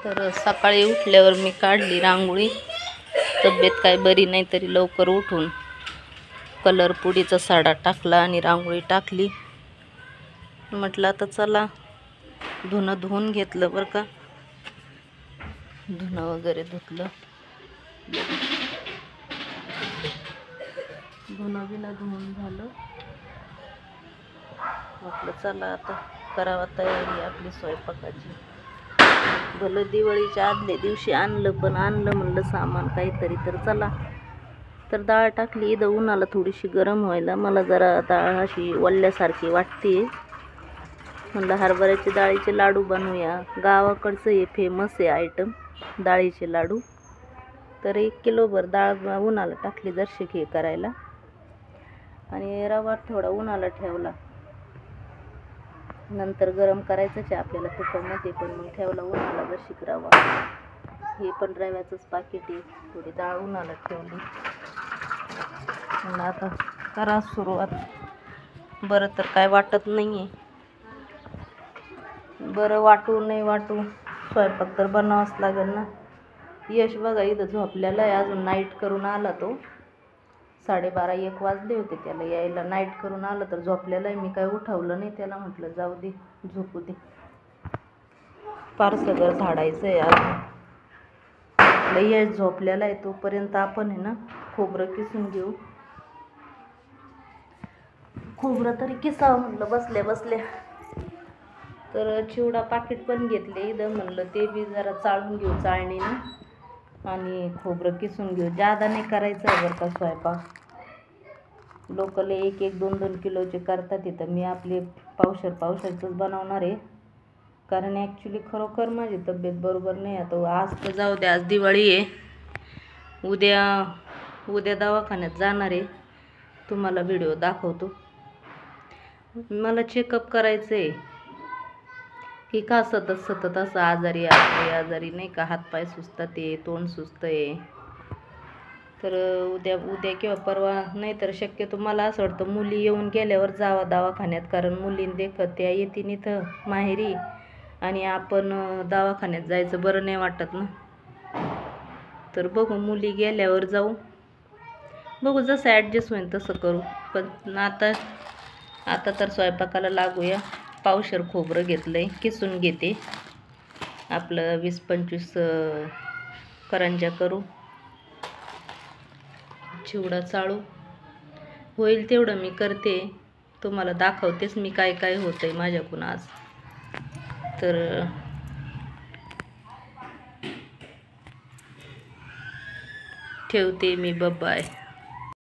तर सकाळी उठल्यावर मी काढली रांगोळी. तब्येत काय बरी नाही तरी लवकर उठून कलर पुडीचा साडा टाकला आणि रांगोळी टाकली. म्हटलं आता चला धुणं धुवून घेतलं बरं का. धुणं वगैरे धुतलं. धुणं बिणं धुवून झालं. म्हटलं चला आता करावा तयारी आपली स्वयंपाकाची. भलं दिवाळीच्या आदल्या दिवशी आणलं, पण आणलं म्हणलं सामान काहीतरी, तर चला. तर डाळ टाकली. इथं उन्हाला थोडीशी गरम व्हायला. मला जरा डाळ अशी वल्ल्यासारखी वाटते. म्हणलं हरभऱ्याची डाळीचे लाडू बनवूया. गावाकडचं हे फेमस आहे आयटम डाळीचे लाडू. तर 1 किलोभर डाळ उन्हाला टाकली जरशी हे करायला, आणि रवा थोडा उन्हाला ठेवला. नंतर गरम करायचंच आहे आपल्याला तुपामध्ये, पण मग ठेवला उन्हाला जरशी रवा. हे पण रव्याचंच पाकिट आहे. थोडी डाळ उन्हाला ठेवली. म्हणलं आता करा सुरुवात. बरं तर काय वाटत नाही आहे. बरं वाटू नाही वाटू स्वयंपाक तर बनावाच लागेल ना. यश बघा इथं झोपलेला आहे. अजून नाईट करून आला तो. 12:30-1 वाजले होते त्याला यायला. नाईट करून आलं तर झोपलेला आहे. मी काय उठवलं नाही त्याला. म्हटलं जाऊ दे झोपू दे. फार सगळं झाडायचं आहे अजून. यश झोपलेला आहे तोपर्यंत आपण आहे ना खोबरं किसून घेऊ. खोबरं तरी किसावं म्हणलं बसल्या बसल्या. तर चिवडा पाकिट पण घेतले इथं. म्हणलं ते बी जरा चाळून घेऊ चाळणीनं, आणि खोबरं किसून घेऊ. जादा नाही करायचं आहे बरं का स्वयंपाक. लोकले 1-1, 2-2 किलोचे करतात. तिथं मी आपले पावशेरचंच बनवणार आहे. कारण ॲक्च्युली खरोखर माझी तब्येत बरोबर नाही. आता आज तर जाऊ दे, आज दिवाळी आहे. उद्या दवाखान्यात जाणार आहे. तुम्हाला व्हिडिओ दाखवतो. मला चेकअप करायचं आहे की का सतत असं आजारी नाही का. हातपाय सुचतात आहे, तोंड सुचतं आहे. तर उद्या किंवा परवा, नाही तर शक्यतो मला असं वाटतं मुली येऊन गेल्यावर जावा दवाखान्यात. कारण मुलींना देखत त्या येतील इथं माहेरी, आणि आपण दवाखान्यात जायचं बरं नाही वाटत ना. तर बघू मुली गेल्यावर जाऊ. बघू जसं ॲडजस्ट होईल तसं करू. पण आता तर स्वयंपाकाला लागूया. पावशेर खोबरं घेतलं आहे, किसून घेते. आपलं 20-25 करंज्या करू. चिवडा चाळू. होईल तेवढं मी करते. तुम्हाला दाखवतेच मी काय काय होतं आहे माझ्याकडून आज. तर ठेवते मी. बाय.